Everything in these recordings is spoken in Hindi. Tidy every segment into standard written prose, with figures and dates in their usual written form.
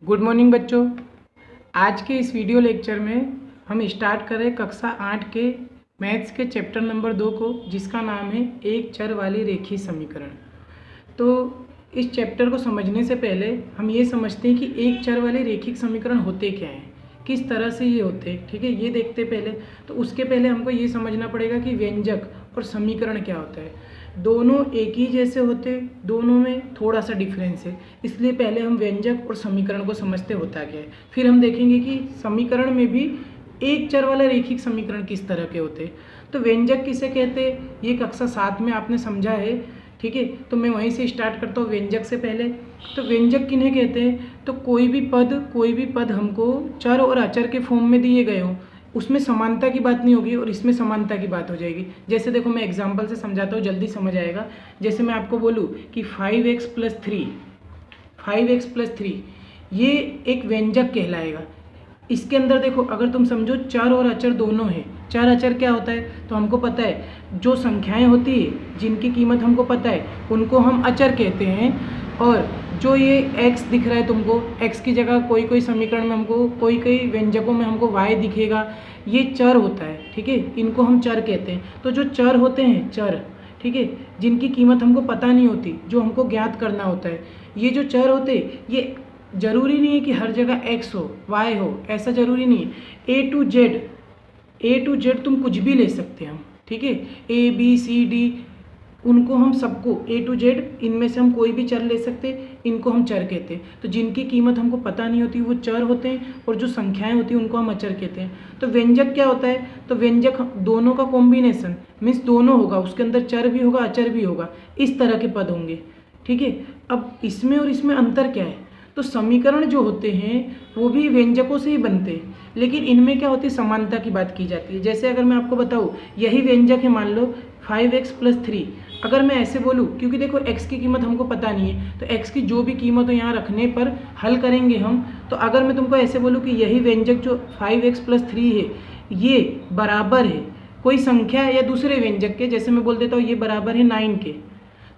गुड मॉर्निंग बच्चों। आज के इस वीडियो लेक्चर में हम स्टार्ट करें कक्षा 8 के मैथ्स के चैप्टर नंबर 2 को, जिसका नाम है एक चर वाली रेखीय समीकरण। तो इस चैप्टर को समझने से पहले हम ये समझते हैं कि एक चर वाले रेखिक समीकरण होते क्या हैं, किस तरह से ये होते हैं। ठीक है, ये देखते पहले। तो उसके पहले हमको ये समझना पड़ेगा कि व्यंजक और समीकरण क्या होता है। दोनों एक ही जैसे होते, दोनों में थोड़ा सा डिफरेंस है, इसलिए पहले हम व्यंजक और समीकरण को समझते होता क्या है। फिर हम देखेंगे कि समीकरण में भी एक चर वाला रेखिक समीकरण किस तरह के होते। तो व्यंजक किसे कहते हैं, ये कक्षा 7 में आपने समझा है। ठीक है, तो मैं वहीं से स्टार्ट करता हूँ व्यंजक से पहले। तो व्यंजक किन्हें कहते हैं, तो कोई भी पद हमको चर और अचर के फॉर्म में दिए गए हों, उसमें समानता की बात नहीं होगी और इसमें समानता की बात हो जाएगी। जैसे देखो, मैं एग्जांपल से समझाता हूँ, जल्दी समझ आएगा। जैसे मैं आपको बोलूँ कि 5x + 3 ये एक व्यंजक कहलाएगा। इसके अंदर देखो, अगर तुम समझो चर और अचर दोनों है। चर अचर क्या होता है, तो हमको पता है जो संख्याएं होती है जिनकी कीमत हमको पता है उनको हम अचर कहते हैं। और जो ये x दिख रहा है तुमको, x की जगह कोई समीकरण में हमको कोई व्यंजकों में हमको y दिखेगा, ये चर होता है। ठीक है, इनको हम चर कहते हैं। तो जो चर होते हैं चर, ठीक है, जिनकी कीमत हमको पता नहीं होती, जो हमको ज्ञात करना होता है, ये जो चर होते ये जरूरी नहीं है कि हर जगह x हो y हो, ऐसा जरूरी नहीं है। ए टू जेड तुम कुछ भी ले सकते हैं हम। ठीक है, A B C D, उनको हम सबको A to Z, इनमें से हम कोई भी चर ले सकते, इनको हम चर कहते हैं। तो जिनकी कीमत हमको पता नहीं होती वो चर होते हैं, और जो संख्याएं होती हैं उनको हम अचर कहते हैं। तो व्यंजक क्या होता है, तो व्यंजक दोनों का कॉम्बिनेशन, मीन्स दोनों होगा, उसके अंदर चर भी होगा अचर भी होगा, इस तरह के पद होंगे। ठीक है, अब इसमें और इसमें अंतर क्या है, तो समीकरण जो होते हैं वो भी व्यंजकों से ही बनते हैं, लेकिन इनमें क्या होती है, समानता की बात की जाती है। जैसे अगर मैं आपको बताऊँ, यही व्यंजक है, मान लो 5x + 3। अगर मैं ऐसे बोलूँ, क्योंकि देखो x की कीमत हमको पता नहीं है, तो x की जो भी कीमत हो यहाँ रखने पर हल करेंगे हम। तो अगर मैं तुमको ऐसे बोलूँ कि यही व्यंजक जो 5x + 3 है, ये बराबर है कोई संख्या या दूसरे व्यंजक के, जैसे मैं बोल देता हूँ ये बराबर है 9 के,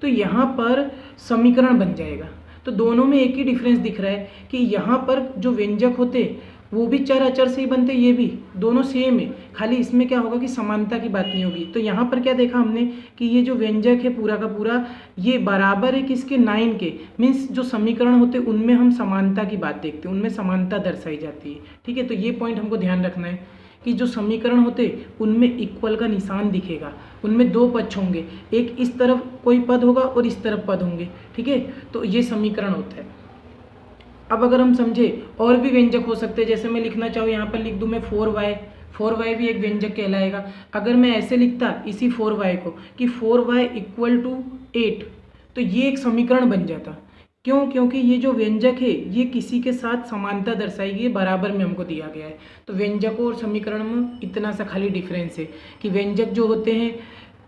तो यहाँ पर समीकरण बन जाएगा। तो दोनों में एक ही डिफरेंस दिख रहा है कि यहाँ पर जो व्यंजक होते वो भी चर अचर से ही बनते, ये भी दोनों सेम है, खाली इसमें क्या होगा कि समानता की बात नहीं होगी। तो यहाँ पर क्या देखा हमने कि ये जो व्यंजक है पूरा का पूरा ये बराबर है किसके, 9 के। मीन्स जो समीकरण होते उनमें हम समानता की बात देखते हैं, उनमें समानता दर्शाई जाती है। ठीक है, तो ये पॉइंट हमको ध्यान रखना है कि जो समीकरण होते उनमें इक्वल का निशान दिखेगा, उनमें दो पक्ष होंगे, एक इस तरफ कोई पद होगा और इस तरफ पद होंगे। ठीक है, तो ये समीकरण होता है। अब अगर हम समझे और भी व्यंजक हो सकते हैं, जैसे मैं लिखना चाहूँ, यहाँ पर लिख दूँ मैं 4y भी एक व्यंजक कहलाएगा। अगर मैं ऐसे लिखता इसी 4y को कि 4y = 8, तो ये एक समीकरण बन जाता। क्यों, क्योंकि ये जो व्यंजक है ये किसी के साथ समानता दर्शाएगी, बराबर में हमको दिया गया है। तो व्यंजकों और समीकरण में इतना सा खाली डिफरेंस है कि व्यंजक जो होते हैं,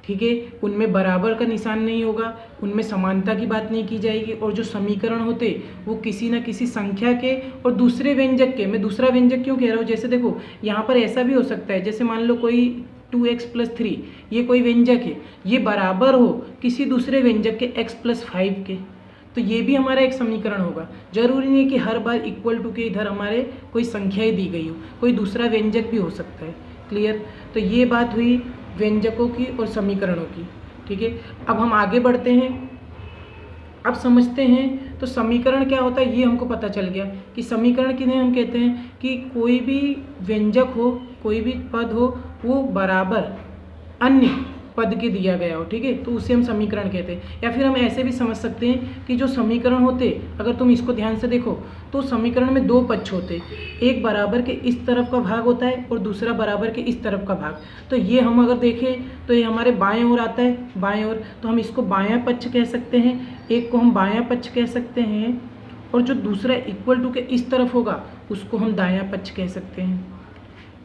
ठीक है, उनमें बराबर का निशान नहीं होगा, उनमें समानता की बात नहीं की जाएगी, और जो समीकरण होते वो किसी न किसी संख्या के और दूसरे व्यंजक के। मैं दूसरा व्यंजक क्यों कह रहा हूँ, जैसे देखो यहाँ पर ऐसा भी हो सकता है, जैसे मान लो कोई 2x + 3 ये कोई व्यंजक है, ये बराबर हो किसी दूसरे व्यंजक के x + 5 के, तो ये भी हमारा एक समीकरण होगा। जरूरी नहीं कि हर बार इक्वल टू के इधर हमारे कोई संख्याएं दी गई हो, कोई दूसरा व्यंजक भी हो सकता है। क्लियर, तो ये बात हुई व्यंजकों की और समीकरणों की। ठीक है, अब हम आगे बढ़ते हैं, अब समझते हैं तो समीकरण क्या होता है ये हमको पता चल गया कि समीकरण किन्हें हम कहते हैं कि कोई भी व्यंजक हो, कोई भी पद हो, वो बराबर अन्य पद के दिया गया हो। ठीक है, तो उसे हम समीकरण कहते हैं। या फिर हम ऐसे भी समझ सकते हैं कि जो समीकरण होते, अगर तुम इसको ध्यान से देखो तो समीकरण में दो पक्ष होते, एक बराबर के इस तरफ का भाग होता है और दूसरा बराबर के इस तरफ का भाग। तो ये हम अगर देखें तो ये हमारे बाएं ओर आता है, बाएं ओर, तो हम इसको बायां पक्ष कह सकते हैं, एक को हम बायां पक्ष कह सकते हैं, और जो दूसरा इक्वल टू के इस तरफ होगा उसको हम दायां पक्ष कह सकते हैं।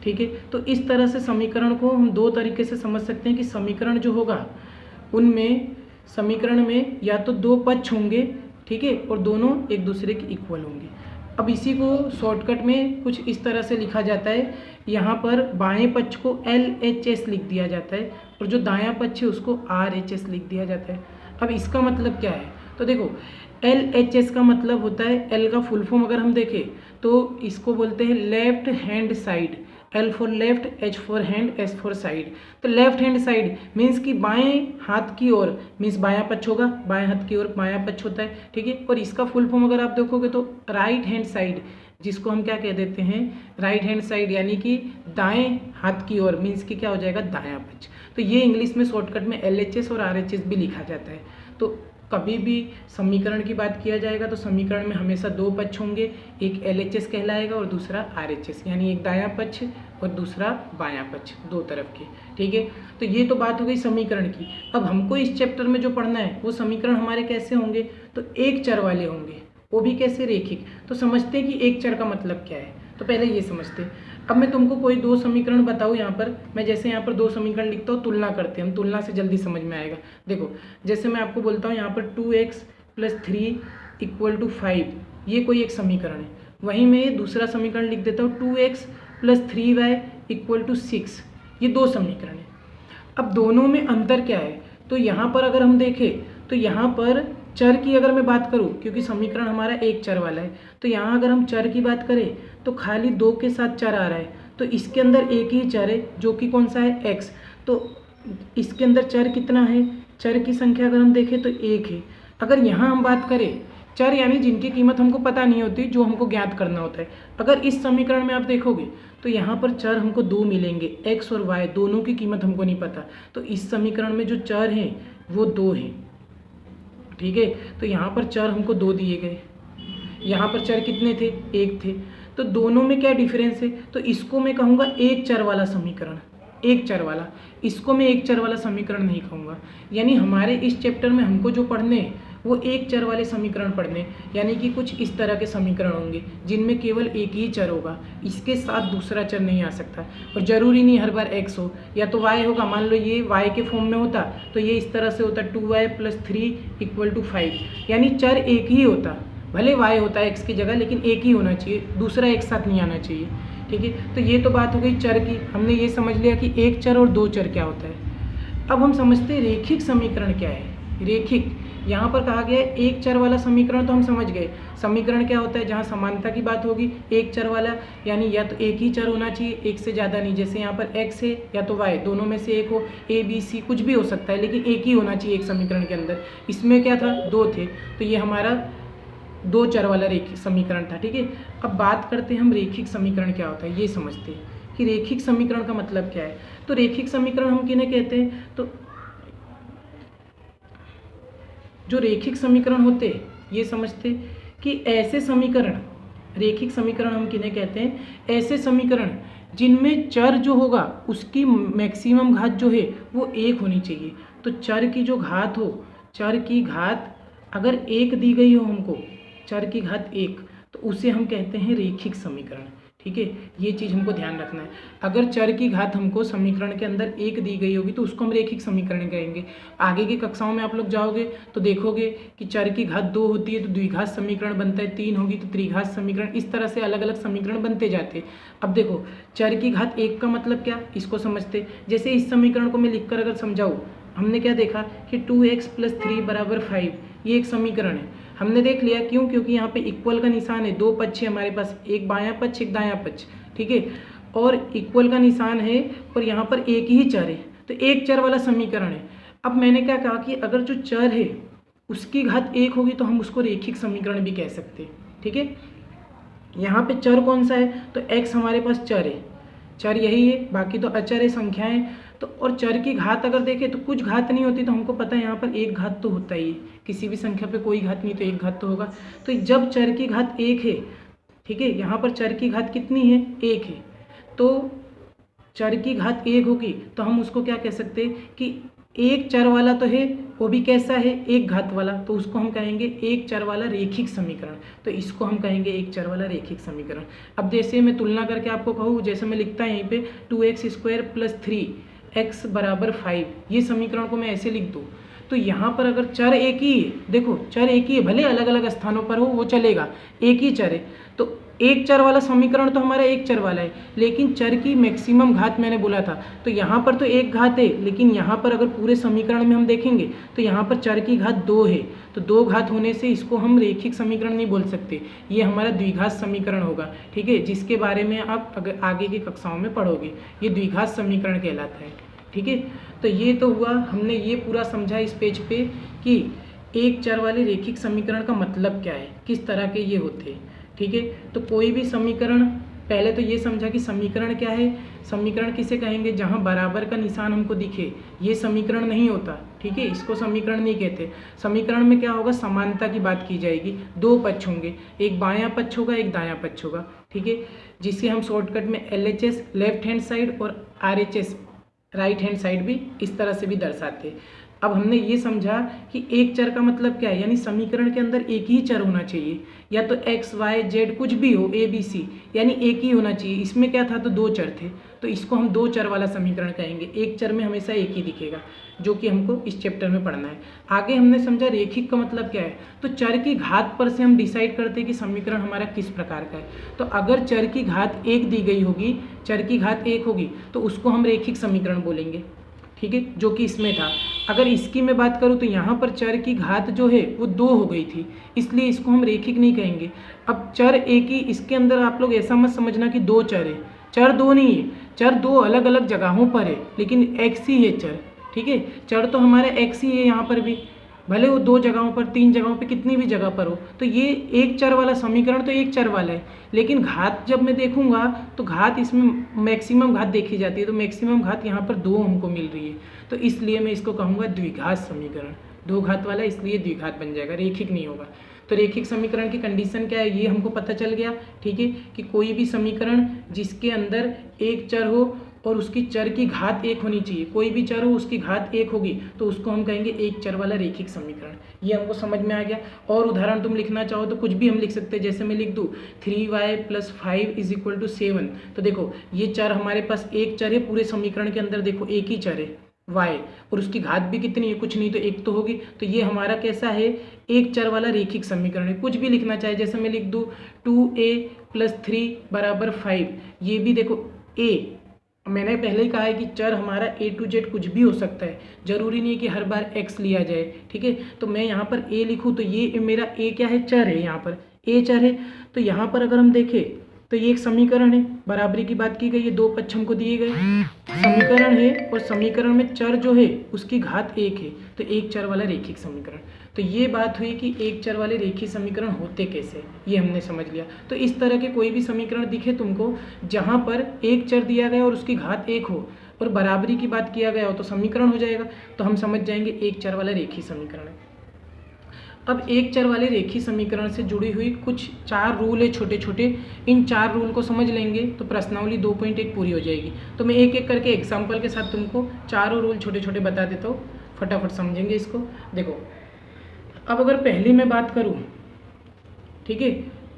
ठीक है, तो इस तरह से समीकरण को हम दो तरीके से समझ सकते हैं कि समीकरण जो होगा उनमें, समीकरण में या तो दो पक्ष होंगे, ठीक है, और दोनों एक दूसरे के इक्वल होंगे। अब इसी को शॉर्टकट में कुछ इस तरह से लिखा जाता है, यहाँ पर बाएं पक्ष को LHS लिख दिया जाता है और जो दायां पक्ष है उसको RHS लिख दिया जाता है। अब इसका मतलब क्या है, तो देखो LHS का मतलब होता है, L का फुल फॉर्म अगर हम देखें तो इसको बोलते हैं left hand side. L for left, H for hand, S for side. तो लेफ्ट हैंड साइड मीन्स कि बाएं हाथ की ओर, मीन्स बायां पक्ष होगा, बाएं हाथ की ओर बायां पक्ष होता है, ठीक है। और इसका फुल फॉर्म अगर आप देखोगे तो राइट हैंड साइड, जिसको हम क्या कह देते हैं, राइट हैंड साइड, यानी कि दाएं हाथ की ओर, मीन्स कि क्या हो जाएगा, दायां पक्ष। तो ये इंग्लिश में शॉर्टकट में LHS और RHS भी लिखा जाता है। तो कभी भी समीकरण की बात किया जाएगा तो समीकरण में हमेशा दो पक्ष होंगे, एक LHS कहलाएगा और दूसरा RHS, यानी एक दायां पक्ष और दूसरा बायां पक्ष, दो तरफ के, ठीक है। तो ये तो बात हो गई समीकरण की। अब हमको इस चैप्टर में जो पढ़ना है वो समीकरण हमारे कैसे होंगे, तो एक चर वाले होंगे, वो भी कैसे, रेखिक। तो समझते हैं कि एक चर का मतलब क्या है, तो पहले ये समझते हैं। अब मैं तुमको कोई दो समीकरण बताऊँ, यहाँ पर मैं जैसे यहाँ पर दो समीकरण लिखता हूँ, तुलना करते हैं हम, तुलना से जल्दी समझ में आएगा। देखो जैसे मैं आपको बोलता हूँ यहाँ पर 2x + 3 = 5, ये कोई एक समीकरण है। वहीं मैं दूसरा समीकरण लिख देता हूँ 2x + 3y = 6, ये दो समीकरण है। अब दोनों में अंतर क्या है, तो यहाँ पर अगर हम देखें तो यहाँ पर चर की अगर मैं बात करूँ, क्योंकि समीकरण हमारा एक चर वाला है, तो यहाँ अगर हम चर की बात करें तो खाली 2 के साथ चर आ रहा है, तो इसके अंदर एक ही चर है जो कि कौन सा है, x। तो इसके अंदर चर कितना है, चर की संख्या अगर हम देखें तो 1 है। अगर यहाँ हम बात करें चर यानी जिनकी कीमत हमको पता नहीं होती, जो हमको ज्ञात करना होता है। अगर इस समीकरण में आप देखोगे तो यहाँ पर चर हमको दो मिलेंगे, x और y, दोनों की कीमत हमको नहीं पता। तो इस समीकरण में जो चर हैं वो दो हैं, ठीक है। तो यहाँ पर चर हमको दो दिए गए, यहाँ पर चर कितने थे, एक थे। तो दोनों में क्या डिफरेंस है, तो इसको मैं कहूँगा एक चर वाला समीकरण, एक चर वाला। इसको मैं एक चर वाला समीकरण नहीं कहूँगा। यानी हमारे इस चैप्टर में हमको जो पढ़ने हैं वो एक चर वाले समीकरण पढ़ने, यानी कि कुछ इस तरह के समीकरण होंगे जिनमें केवल एक ही चर होगा, इसके साथ दूसरा चर नहीं आ सकता। और ज़रूरी नहीं हर बार x हो, या तो y होगा। मान लो ये y के फॉर्म में होता तो ये इस तरह से होता 2y + 3 = 5, यानी चर एक ही होता, भले y होता है x की जगह, लेकिन एक ही होना चाहिए, दूसरा एक साथ नहीं आना चाहिए, ठीक है। तो ये तो बात हो गई चर की, हमने ये समझ लिया कि एक चर और दो चर क्या होता है। अब हम समझते हैं रेखिक समीकरण क्या है। रेखिक, यहाँ पर कहा गया है एक चर वाला समीकरण, तो हम समझ गए समीकरण क्या होता है, जहाँ समानता की बात होगी। एक चर वाला यानी या तो एक ही चर होना चाहिए, एक से ज़्यादा नहीं। जैसे यहाँ पर x है या तो y, दोनों में से एक हो, a b c कुछ भी हो सकता है, लेकिन एक ही होना चाहिए एक समीकरण के अंदर। इसमें क्या था, दो थे, तो ये हमारा दो चर वाला रेखिक समीकरण था, ठीक है। अब बात करते हैं हम रेखिक समीकरण क्या होता है, ये समझते हैं कि रेखिक समीकरण का मतलब क्या है। तो रेखिक समीकरण हम किन्हें कहते हैं, तो जो रेखिक समीकरण होते हैं ये समझते कि ऐसे समीकरण, रेखिक समीकरण हम किन्हें कहते हैं, ऐसे समीकरण जिनमें चर जो होगा उसकी मैक्सिमम घात जो है वो एक होनी चाहिए। तो चर की जो घात हो, चर की घात अगर एक दी गई हो हमको, चर की घात एक, तो उसे हम कहते हैं रेखिक समीकरण, ठीक है। ये चीज़ हमको ध्यान रखना है। अगर चर की घात हमको समीकरण के अंदर एक दी गई होगी तो उसको हम रेखिक समीकरण कहेंगे। आगे की कक्षाओं में आप लोग जाओगे तो देखोगे कि चर की घात दो होती है तो द्विघात समीकरण बनता है, तीन होगी तो त्रिघात समीकरण, इस तरह से अलग अलग समीकरण बनते जाते हैं। अब देखो चर की घात एक का मतलब क्या, इसको समझते। जैसे इस समीकरण को मैं लिखकर अगर समझाऊँ, हमने क्या देखा कि 2x + 3 = 5, ये एक समीकरण है। हमने देख लिया, क्यों, क्योंकि यहाँ पे इक्वल का निशान है, दो पक्ष है हमारे पास, एक बायां पक्ष एक दायां पक्ष, ठीक है, और इक्वल का निशान है और यहाँ पर एक ही चर है, तो एक चर वाला समीकरण है। अब मैंने क्या कहा कि अगर जो चर है उसकी घात एक होगी तो हम उसको रेखिक समीकरण भी कह सकते हैं, ठीक है। यहाँ पे चर कौन सा है, तो x हमारे पास चर है, चर यही है, बाकी तो अचर है, संख्याएं। तो और चर की घात अगर देखें तो कुछ घात नहीं होती, तो हमको पता है यहाँ पर एक घात तो होता ही है, किसी भी संख्या पे कोई घात नहीं तो एक घात तो होगा। तो जब चर की घात एक है, ठीक है, यहाँ पर चर की घात कितनी है, एक है, तो चर की घात एक होगी तो हम उसको क्या कह सकते हैं कि एक चर वाला तो है, वो भी कैसा है, एक घात वाला, तो उसको हम कहेंगे एक चर वाला रेखिक समीकरण। तो इसको हम कहेंगे एक चर वाला रेखिक समीकरण। अब जैसे मैं तुलना करके आपको कहूँ, जैसे मैं लिखता है यहीं पे 2x² + 3x = 5, ये समीकरण को मैं ऐसे लिख दूँ, तो तो यहाँ पर अगर चर एक ही है, देखो चर एक ही है, भले अलग अलग स्थानों पर हो वो चलेगा, एक ही चर है, तो एक चर वाला समीकरण तो हमारा एक चर वाला है, लेकिन चर की मैक्सिमम घात मैंने बोला था, तो यहाँ पर तो एक घात है, लेकिन यहाँ पर अगर पूरे समीकरण में हम देखेंगे तो यहाँ पर चर की घात 2 है, तो 2 घात होने से इसको हम रैखिक समीकरण नहीं बोल सकते, ये हमारा द्विघात समीकरण होगा, ठीक है, जिसके बारे में आप अगर आगे की कक्षाओं में पढ़ोगे, ये द्विघात समीकरण कहलाता है, ठीक है। तो ये तो हुआ, हमने ये पूरा समझा इस पेज पे कि एक चर वाले रैखिक समीकरण का मतलब क्या है, किस तरह के ये होते हैं, ठीक है। तो कोई भी समीकरण, पहले तो ये समझा कि समीकरण क्या है, समीकरण किसे कहेंगे, जहाँ बराबर का निशान हमको दिखे, ये समीकरण नहीं होता, ठीक है, इसको समीकरण नहीं कहते। समीकरण में क्या होगा, समानता की बात की जाएगी, 2 पक्ष होंगे, एक बायां पक्ष होगा, एक दायां पक्ष होगा, ठीक है, जिसे हम शॉर्टकट में LHS लेफ्ट हैंड साइड और RHS राइट हैंड साइड भी इस तरह से भी दर्शाते हैं। अब हमने ये समझा कि एक चर का मतलब क्या है, यानी समीकरण के अंदर एक ही चर होना चाहिए, या तो x, y, z कुछ भी हो, a, b, c, यानी एक ही होना चाहिए। इसमें क्या था, तो 2 चर थे, तो इसको हम 2 चर वाला समीकरण कहेंगे, एक चर में हमेशा एक ही दिखेगा, जो कि हमको इस चैप्टर में पढ़ना है। आगे हमने समझा रैखिक का मतलब क्या है, तो चर की घात पर से हम डिसाइड करते हैं कि समीकरण हमारा किस प्रकार का है। तो अगर चर की घात 1 दी गई होगी, चर की घात 1 होगी, तो उसको हम रैखिक समीकरण बोलेंगे, ठीक है, जो कि इसमें था। अगर इसकी मैं बात करूँ तो यहाँ पर चर की घात जो है वो 2 हो गई थी, इसलिए इसको हम रैखिक नहीं कहेंगे। अब चर एक ही, इसके अंदर आप लोग ऐसा मत समझना कि 2 चर है, चर 2 नहीं है, चर 2 अलग अलग जगहों पर है, लेकिन x ही है चर, ठीक है, चर तो हमारा x ही है यहाँ पर भी, भले वो 2 जगहों पर, 3 जगहों पर, कितनी भी जगह पर हो। तो ये एक चर वाला समीकरण तो एक चर वाला है, लेकिन घात जब मैं देखूंगा तो घात इसमें मैक्सिमम घात देखी जाती है, तो मैक्सिमम घात यहाँ पर 2 हमको मिल रही है, तो इसलिए मैं इसको कहूँगा द्विघात समीकरण, 2 घात वाला, इसलिए द्विघात बन जाएगा, रैखिक नहीं होगा। तो रैखिक समीकरण की कंडीशन क्या है, ये हमको पता चल गया, ठीक है, कि कोई भी समीकरण जिसके अंदर एक चर हो और उसकी चर की घात 1 होनी चाहिए, कोई भी चर हो उसकी घात 1 होगी, तो उसको हम कहेंगे एक चर वाला रैखिक समीकरण। ये हमको समझ में आ गया। और उदाहरण तुम लिखना चाहो तो कुछ भी हम लिख सकते हैं, जैसे मैं लिख दूँ 3y + 5 = 7, तो देखो ये चर हमारे पास एक चर है, पूरे समीकरण के अंदर देखो एक ही चर है y, और उसकी घात भी कितनी है, कुछ नहीं, तो 1 तो होगी। तो ये हमारा कैसा है, एक चर वाला रैखिक समीकरण है। कुछ भी लिखना चाहे, जैसे मैं लिख दूँ 2a + 3 = 5, ये भी देखो a, मैंने पहले ही कहा है कि चर हमारा A to Z कुछ भी हो सकता है, जरूरी नहीं है कि हर बार x लिया जाए, ठीक है। तो मैं यहाँ पर a लिखूँ तो ये मेरा a क्या है, चर है, यहाँ पर a चर है। तो यहाँ पर अगर हम देखें तो ये एक समीकरण है, बराबरी की बात की गई है, 2 पक्ष हमको दिए गए, समीकरण है, और समीकरण में चर जो है उसकी घात 1 है, तो एक चर वाला रैखिक समीकरण। तो ये बात हुई कि एक चर वाले रैखिक समीकरण होते कैसे, ये हमने समझ लिया। तो इस तरह के कोई भी समीकरण दिखे तुमको जहाँ पर एक चर दिया गया और उसकी घात 1 हो और बराबरी की बात किया गया हो, तो समीकरण हो जाएगा, तो हम समझ जाएंगे एक चर वाला रैखिक समीकरण है। अब एक चर वाले रैखिक समीकरण से जुड़ी हुई कुछ 4 रूल है छोटे छोटे, इन 4 रूल को समझ लेंगे तो प्रश्नावली 2.1 पूरी हो जाएगी। तो मैं एक एक करके एग्जाम्पल के साथ तुमको चारों रूल छोटे छोटे बता देता हूँ, फटाफट समझेंगे इसको। देखो अब अगर पहली मैं बात करूँ, ठीक है,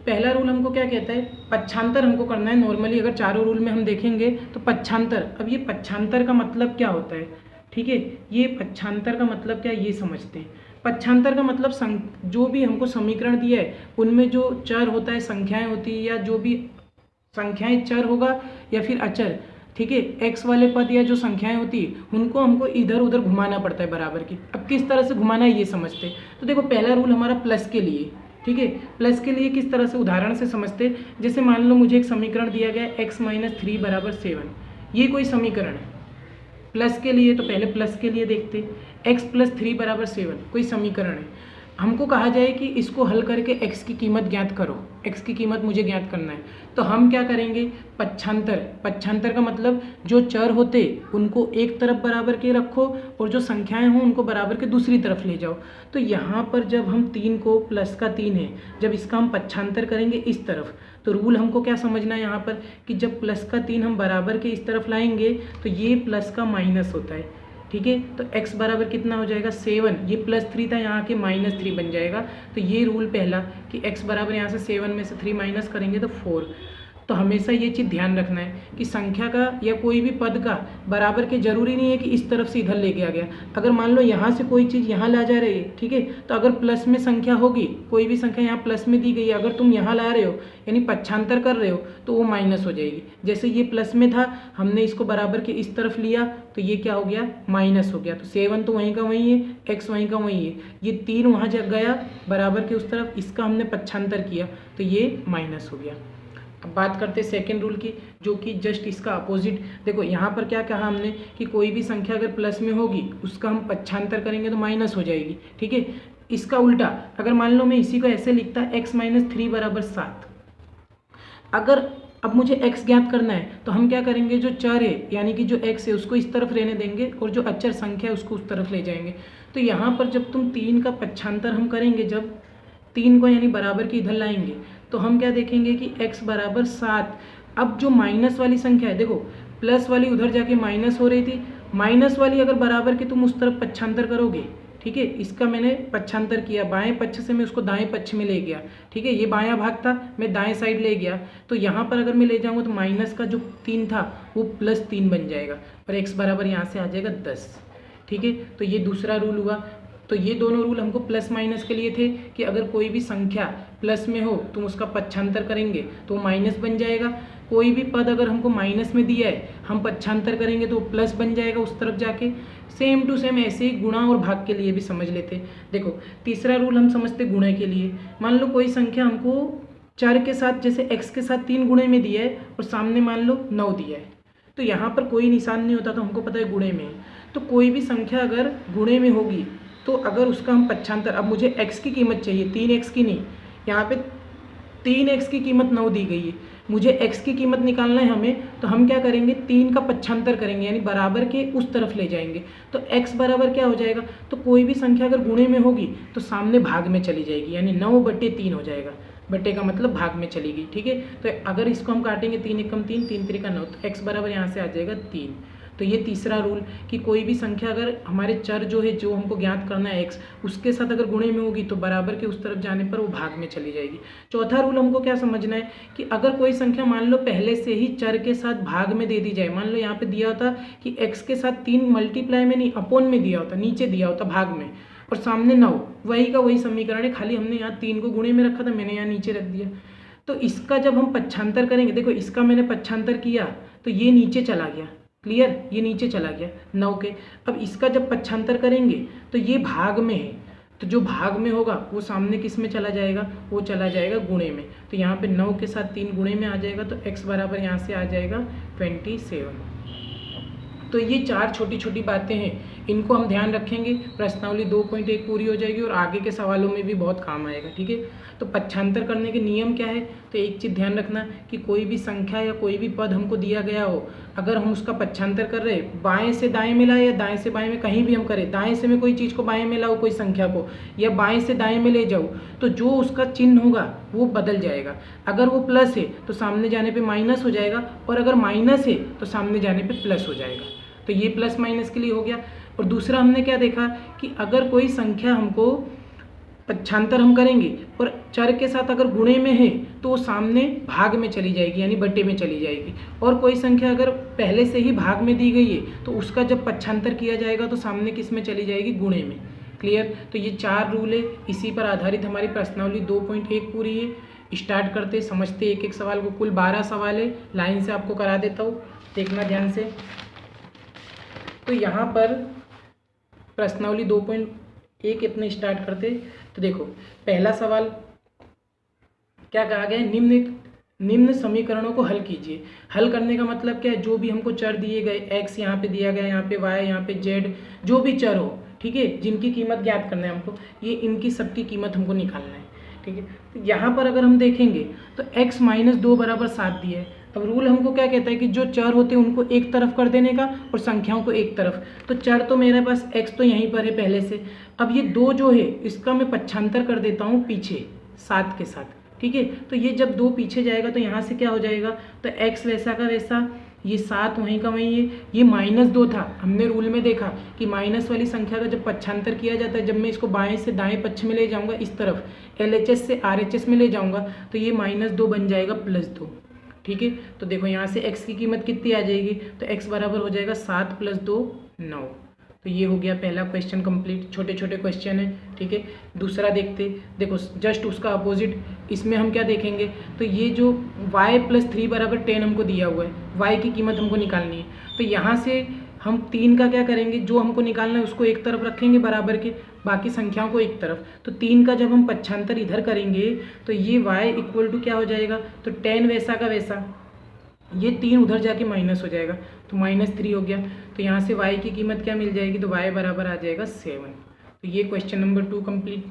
पहला रूल हमको क्या कहता है, पक्षांतर हमको करना है। नॉर्मली अगर चारों रूल में हम देखेंगे तो पक्षांतर, अब ये पक्षांतर का मतलब क्या होता है, ठीक है, ये पक्षांतर का मतलब क्या है ये समझते हैं। पक्षांतर का मतलब जो भी हमको समीकरण दिया है उनमें जो चर होता है, संख्याएं होती है, या जो भी संख्याएं चर होगा या फिर अचर, ठीक है, x वाले पद या जो संख्याएं होती है उनको हमको इधर उधर घुमाना पड़ता है बराबर की। अब किस तरह से घुमाना है ये समझते हैं। तो देखो पहला रूल हमारा प्लस के लिए, ठीक है, प्लस के लिए किस तरह से उदाहरण से समझते। जैसे मान लो मुझे एक समीकरण दिया गया है x - 3 = 7, ये कोई समीकरण है प्लस के लिए, तो पहले प्लस के लिए देखते, x + 3 = 7 कोई समीकरण है। हमको कहा जाए कि इसको हल करके x की कीमत ज्ञात करो, x की कीमत मुझे ज्ञात करना है, तो हम क्या करेंगे, पक्षांतर। पक्षांतर का मतलब जो चर होते उनको एक तरफ बराबर के रखो और जो संख्याएं हों उनको बराबर के दूसरी तरफ ले जाओ। तो यहाँ पर जब हम 3 को, प्लस का 3 है, जब इसका हम पक्षांतर करेंगे इस तरफ, तो रूल हमको क्या समझना है यहाँ पर कि जब प्लस का 3 हम बराबर के इस तरफ लाएंगे तो ये प्लस का माइनस होता है, ठीक है। तो x बराबर कितना हो जाएगा 7, ये +3 था यहाँ के -3 बन जाएगा। तो ये रूल पहला कि x बराबर यहाँ से 7 में से 3 माइनस करेंगे तो 4। तो हमेशा ये चीज़ ध्यान रखना है कि संख्या का या कोई भी पद का बराबर के जरूरी नहीं है कि इस तरफ से इधर ले गया गया। अगर मान लो यहाँ से कोई चीज़ यहाँ ला जा रही है, ठीक है, तो अगर प्लस में संख्या होगी, कोई भी संख्या यहाँ प्लस में दी गई है, अगर तुम यहाँ ला रहे हो यानी पक्षांतर कर रहे हो तो वो माइनस हो जाएगी। जैसे ये प्लस में था, हमने इसको बराबर के इस तरफ लिया तो ये क्या हो गया, माइनस हो गया। तो 7 तो वहीं का वहीं है, x वहीं का वहीं है, ये 3 वहाँ जग गया बराबर के उस तरफ, इसका हमने पक्षांतर किया तो ये माइनस हो गया। अब बात करते हैं सेकेंड रूल की, जो कि जस्ट इसका अपोजिट। देखो यहाँ पर क्या कहा हमने कि कोई भी संख्या अगर प्लस में होगी उसका हम पक्षांतर करेंगे तो माइनस हो जाएगी, ठीक है। इसका उल्टा अगर मान लो मैं इसी को ऐसे लिखता x-3 बराबर 7, अगर अब मुझे x ज्ञात करना है तो हम क्या करेंगे, जो चर है यानी कि जो x है उसको इस तरफ रहने देंगे और जो अचर संख्या है उसको उस तरफ ले जाएंगे। तो यहाँ पर जब तुम 3 का पक्षांतर हम करेंगे, जब 3 को यानी बराबर के इधर लाएंगे तो हम क्या देखेंगे कि x बराबर 7। अब जो माइनस वाली संख्या है, देखो प्लस वाली उधर जाके माइनस हो रही थी, माइनस वाली अगर बराबर के तुम उस तरफ पक्षांतर करोगे, ठीक है, इसका मैंने पक्षांतर किया, बाएं पक्ष से मैं उसको दाएं पक्ष में ले गया, ठीक है, ये बायां भाग था मैं दाएं साइड ले गया, तो यहाँ पर अगर मैं ले जाऊँगा तो माइनस का जो 3 था वो +3 बन जाएगा और x बराबर यहाँ से आ जाएगा 10, ठीक है। तो ये दूसरा रूल हुआ। तो ये दोनों रूल हमको प्लस माइनस के लिए थे कि अगर कोई भी संख्या प्लस में हो तुम उसका पक्षांतर करेंगे तो माइनस बन जाएगा, कोई भी पद अगर हमको माइनस में दिया है हम पक्षांतर करेंगे तो प्लस बन जाएगा उस तरफ जाके। सेम टू सेम ऐसे ही गुणा और भाग के लिए भी समझ लेते। देखो तीसरा रूल हम समझते गुणा के लिए। मान लो कोई संख्या हमको चर के साथ, जैसे x के साथ 3 गुणे में दिया है और सामने मान लो 9 दिया है, तो यहाँ पर कोई निशान नहीं होता तो हमको पता है गुणे में। तो कोई भी संख्या अगर गुणे में होगी तो अगर उसका हम पक्षांतर, अब मुझे x की कीमत चाहिए, 3x की नहीं, यहाँ पे 3x की कीमत 9 दी गई है, मुझे x की कीमत निकालना है हमें, तो हम क्या करेंगे 3 का पक्षांतर करेंगे यानी बराबर के उस तरफ ले जाएंगे। तो x बराबर क्या हो जाएगा, तो कोई भी संख्या अगर गुणे में होगी तो सामने भाग में चली जाएगी यानी 9/3 हो जाएगा। बटे का मतलब भाग में चली गई, ठीक है। तो अगर इसको हम काटेंगे 3 एकम 3, 3 त्रिका 9, तो x बराबर यहाँ से आ जाएगा 3। तो ये तीसरा रूल कि कोई भी संख्या अगर हमारे चर जो है, जो हमको ज्ञात करना है x, उसके साथ अगर गुणे में होगी तो बराबर के उस तरफ जाने पर वो भाग में चली जाएगी। चौथा रूल हमको क्या समझना है कि अगर कोई संख्या मान लो पहले से ही चर के साथ भाग में दे दी जाए, मान लो यहाँ पे दिया होता कि x के साथ 3 मल्टीप्लाई में नहीं अपोन में दिया होता, नीचे दिया होता भाग में, और सामने 9, वही का वही समीकरण है, खाली हमने यहाँ 3 को गुणे में रखा था, मैंने यहाँ नीचे रख दिया। तो इसका जब हम पक्षांतर करेंगे, देखो इसका मैंने पक्षांतर किया तो ये नीचे चला गया, क्लियर, ये नीचे चला गया 9 के। अब इसका जब पक्षांतर करेंगे तो ये भाग में है, तो जो भाग में होगा वो सामने किस में चला जाएगा, वो चला जाएगा गुणे में। तो यहाँ पे 9 के साथ 3 गुणे में आ जाएगा, तो x बराबर यहाँ से आ जाएगा 27। तो ये 4 छोटी छोटी बातें हैं, इनको हम ध्यान रखेंगे, प्रश्नावली 2.1 पूरी हो जाएगी और आगे के सवालों में भी बहुत काम आएगा, ठीक है। तो पक्षांतर करने के नियम क्या है, तो एक चीज़ ध्यान रखना कि कोई भी संख्या या कोई भी पद हमको दिया गया हो, अगर हम उसका पक्षांतर कर रहे, बाएं से दाएं में लाए या दाएं से बाएं में, कहीं भी हम करें, दाएं से मैं कोई चीज़ को बाएं में लाऊँ, कोई संख्या को, या बाएं से दाएं में ले जाऊँ, तो जो उसका चिन्ह होगा वो बदल जाएगा। अगर वो प्लस है तो सामने जाने पे माइनस हो जाएगा, और अगर माइनस है तो सामने जाने पे प्लस हो जाएगा। तो ये प्लस माइनस के लिए हो गया। और दूसरा हमने क्या देखा कि अगर कोई संख्या हमको पक्षांतर हम करेंगे और चर के साथ अगर गुणे में है तो वो सामने भाग में चली जाएगी यानी बटे में चली जाएगी, और कोई संख्या अगर पहले से ही भाग में दी गई है तो उसका जब पक्षांतर किया जाएगा तो सामने किस में चली जाएगी, गुणे में। क्लियर। तो ये 4 रूल है, इसी पर आधारित हमारी प्रश्नावली 2.1 पूरी है। स्टार्ट करते समझते एक एक सवाल को। कुल 12 सवाल है, लाइन से आपको करा देता हूँ, देखना ध्यान से। तो यहाँ पर प्रश्नावली 2.1 इतने स्टार्ट करते, तो देखो पहला सवाल क्या कहा गया है, निम्न समीकरणों को हल कीजिए। हल करने का मतलब क्या है, जो भी हमको चर दिए गए, x यहाँ पे दिया गया, यहाँ पे y, यहाँ पे z, जो भी चर हो, ठीक है, जिनकी कीमत ज्ञात करना है हमको, ये इनकी सबकी कीमत हमको निकालना है, ठीक है। तो यहाँ पर अगर हम देखेंगे तो x - 2 बराबर 7 दिया है। अब रूल हमको क्या कहता है कि जो चर होते हैं उनको एक तरफ कर देने का और संख्याओं को एक तरफ। तो चर तो मेरे पास x तो यहीं पर है पहले से, अब ये 2 जो है इसका मैं पक्षांतर कर देता हूँ पीछे 7 के साथ, ठीक है। तो ये जब 2 पीछे जाएगा तो यहाँ से क्या हो जाएगा, तो x वैसा का वैसा, ये 7 वहीं का वहीं है। ये -2 था, हमने रूल में देखा कि माइनस वाली संख्या का जब पक्षांतर किया जाता है, जब मैं इसको बाएं से दाएं पक्ष में ले जाऊंगा, इस तरफ LHS से RHS में ले जाऊंगा, तो ये -2 बन जाएगा +2, ठीक है। तो देखो यहाँ से x की कीमत कितनी आ जाएगी, तो x बराबर हो जाएगा 7 + 2 9। तो ये हो गया पहला क्वेश्चन कंप्लीट। छोटे छोटे क्वेश्चन है, ठीक है। दूसरा देखते, देखो जस्ट उसका अपोजिट, इसमें हम क्या देखेंगे, तो ये जो y + 3 = 10 हमको दिया हुआ है, y की कीमत हमको निकालनी है। तो यहाँ से हम 3 का क्या करेंगे, जो हमको निकालना है उसको एक तरफ रखेंगे बराबर के, बाकी संख्याओं को एक तरफ। तो 3 का जब हम पक्षांतर इधर करेंगे तो ये y = क्या हो जाएगा, तो 10 वैसा का वैसा, ये 3 उधर जाके माइनस हो जाएगा, तो -3 हो गया। तो यहाँ से y की कीमत क्या मिल जाएगी, तो y बराबर आ जाएगा 7। तो ये क्वेश्चन नंबर 2 कंप्लीट,